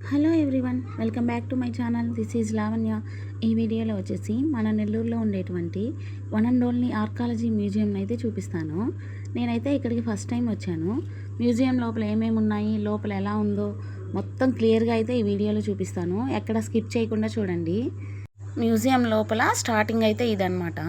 Hello everyone, welcome back to my channel. This is Lavanya. ఈ వీడియోలో వచ్చేసి మన నెల్లూరులో ఉండేటువంటి వన్ అండ్ ఓన్లీ ఆర్కాలజీ మ్యూజియంని అయితే చూపిస్తాను. నేనైతే ఇక్కడికి ఫస్ట్ టైం వచ్చాను. మ్యూజియం లోపల ఏమేమి ఉన్నాయి, లోపల ఎలా ఉందో మొత్తం క్లియర్గా అయితే ఈ వీడియోలో చూపిస్తాను. ఎక్కడ స్కిప్ చేయకుండా చూడండి. మ్యూజియం లోపల స్టార్టింగ్ అయితే ఇదన్నమాట.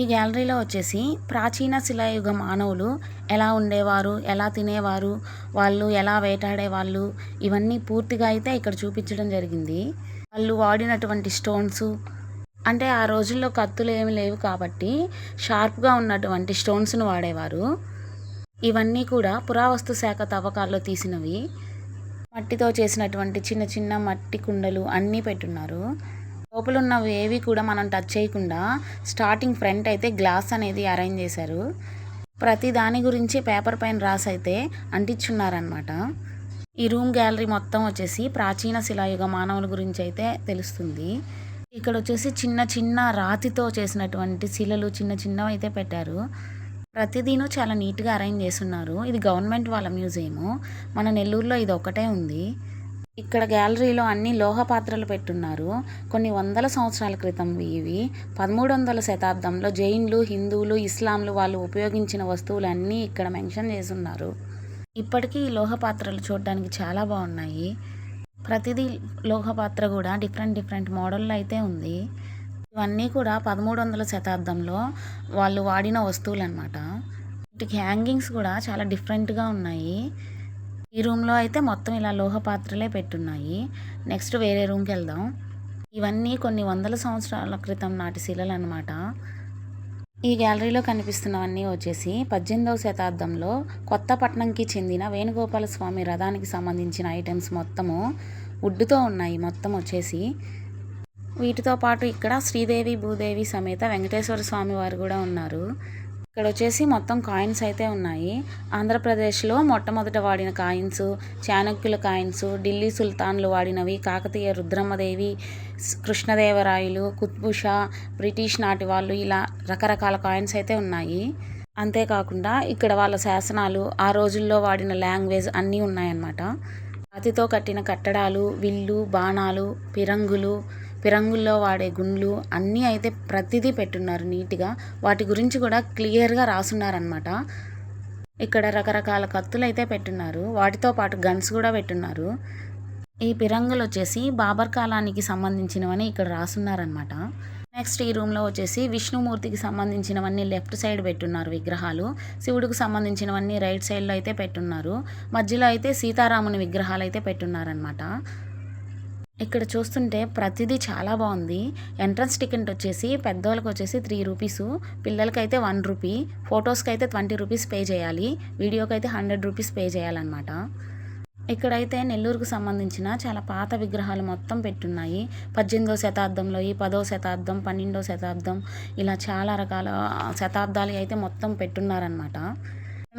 ఈ గ్యాలరీలో వచ్చేసి ప్రాచీన శిలాయుగ మానవులు ఎలా ఉండేవారు, ఎలా తినేవారు, వాళ్ళు ఎలా వేటాడేవాళ్ళు, ఇవన్నీ పూర్తిగా అయితే ఇక్కడ చూపించడం జరిగింది. వాళ్ళు వాడినటువంటి స్టోన్స్, అంటే ఆ రోజుల్లో కత్తులు ఏమి లేవు కాబట్టి షార్ప్గా ఉన్నటువంటి స్టోన్స్ను వాడేవారు. ఇవన్నీ కూడా పురావస్తు శాఖ తవ్వకాల్లో తీసినవి. మట్టితో చేసినటువంటి చిన్న చిన్న మట్టి కుండలు అన్నీ పెట్టున్నారు. లోపల ఉన్నవి ఏవి కూడా మనం టచ్ చేయకుండా స్టార్టింగ్ ఫ్రంట్ అయితే గ్లాస్ అనేది అరేంజ్ చేశారు. ప్రతి దాని గురించి పేపర్ పైన రాసి అయితే అంటించున్నారనమాట. ఈ రూమ్ గ్యాలరీ మొత్తం వచ్చేసి ప్రాచీన శిలాయుగ మానవుల గురించి అయితే తెలుస్తుంది. ఇక్కడ వచ్చేసి చిన్న చిన్న రాతితో చేసినటువంటి శిలలు చిన్న చిన్నవి అయితే పెట్టారు. ప్రతిదీను చాలా నీట్గా అరేంజ్ చేస్తున్నారు. ఇది గవర్నమెంట్ వాళ్ళ మ్యూజియము. మన నెల్లూరులో ఇది ఒకటే ఉంది. ఇక్కడ గ్యాలరీలో అన్ని లోహ పాత్రలు పెట్టున్నారు. కొన్ని వందల సంవత్సరాల క్రితం ఇవి 1300వ శతాబ్దంలో జైన్లు, హిందువులు, ఇస్లాంలు వాళ్ళు ఉపయోగించిన వస్తువులు అన్నీ ఇక్కడ మెన్షన్ చేసున్నారు. ఇప్పటికీ ఈ లోహ పాత్రలు చూడడానికి చాలా బాగున్నాయి. ప్రతిదీ లోహ పాత్ర కూడా డిఫరెంట్ మోడల్లో అయితే ఉంది. ఇవన్నీ కూడా 1300వ శతాబ్దంలో వాళ్ళు వాడిన వస్తువులు అన్నమాట. వీటికి హ్యాంగింగ్స్ కూడా చాలా డిఫరెంట్గా ఉన్నాయి. ఈ రూమ్లో అయితే మొత్తం ఇలా లోహ పాత్రలే పెట్టున్నాయి. నెక్స్ట్ వేరే రూమ్కి వెళ్దాం. ఇవన్నీ కొన్ని వందల సంవత్సరాల క్రితం నాటి శిలలు అనమాట. ఈ గ్యాలరీలో కనిపిస్తున్నవన్నీ వచ్చేసి 18వ శతాబ్దంలో కొత్తపట్నంకి చెందిన వేణుగోపాల స్వామి రథానికి సంబంధించిన ఐటమ్స్ మొత్తము వుడ్తో ఉన్నాయి. మొత్తం వచ్చేసి వీటితో పాటు ఇక్కడ శ్రీదేవి భూదేవి సమేత వెంకటేశ్వర స్వామి వారు కూడా ఉన్నారు. ఇక్కడ వచ్చేసి మొత్తం కాయిన్స్ అయితే ఉన్నాయి. ఆంధ్రప్రదేశ్లో మొట్టమొదట వాడిన కాయిన్స్, చాణక్యుల కాయిన్స్, ఢిల్లీ సుల్తాన్లు వాడినవి, కాకతీయ రుద్రమ్మదేవి, కృష్ణదేవరాయలు, కుత్బుషా, బ్రిటిష్ నాటి వాళ్ళు, ఇలా రకరకాల కాయిన్స్ అయితే ఉన్నాయి. అంతేకాకుండా ఇక్కడ వాళ్ళ శాసనాలు, ఆ రోజుల్లో వాడిన లాంగ్వేజ్ అన్నీ ఉన్నాయన్నమాట. రాతితో కట్టిన కట్టడాలు, విల్లు, బాణాలు, పిరంగుల్లో వాడే గుండ్లు అన్నీ అయితే ప్రతిదీ పెట్టున్నారు నీట్గా. వాటి గురించి కూడా క్లియర్గా రాసున్నారనమాట. ఇక్కడ రకరకాల కత్తులు అయితే పెట్టున్నారు. వాటితో పాటు గన్స్ కూడా పెట్టున్నారు. ఈ పిరంగులు వచ్చేసి బాబర్ కాలానికి సంబంధించినవని ఇక్కడ రాసున్నారనమాట. నెక్స్ట్ ఈ రూమ్లో వచ్చేసి విష్ణుమూర్తికి సంబంధించినవన్నీ లెఫ్ట్ సైడ్ పెట్టున్నారు విగ్రహాలు. శివుడికి సంబంధించినవన్నీ రైట్ సైడ్లో అయితే పెట్టున్నారు. మధ్యలో అయితే సీతారాముని విగ్రహాలు అయితే పెట్టున్నారనమాట. ఇక్కడ చూస్తుంటే ప్రతిదీ చాలా బాగుంది. ఎంట్రన్స్ టికెట్ వచ్చేసి పెద్దవాళ్ళకి వచ్చేసి 3 రూపీసు, పిల్లలకి అయితే 1 రూపీ, ఫొటోస్కి అయితే 20 రూపీస్ పే చేయాలి, వీడియోకి అయితే 100 రూపీస్ పే చేయాలన్నమాట. ఇక్కడైతే నెల్లూరుకు సంబంధించిన చాలా పాత విగ్రహాలు మొత్తం పెట్టున్నాయి. 18వ శతాబ్దంలో, 10వ శతాబ్దం, 12వ శతాబ్దం, ఇలా చాలా రకాల శతాబ్దాలు అయితే మొత్తం పెట్టున్నారనమాట.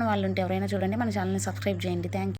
వాళ్ళు ఉంటే ఎవరైనా చూడండి, మన ఛానల్ని సబ్స్క్రైబ్ చేయండి. Thank you.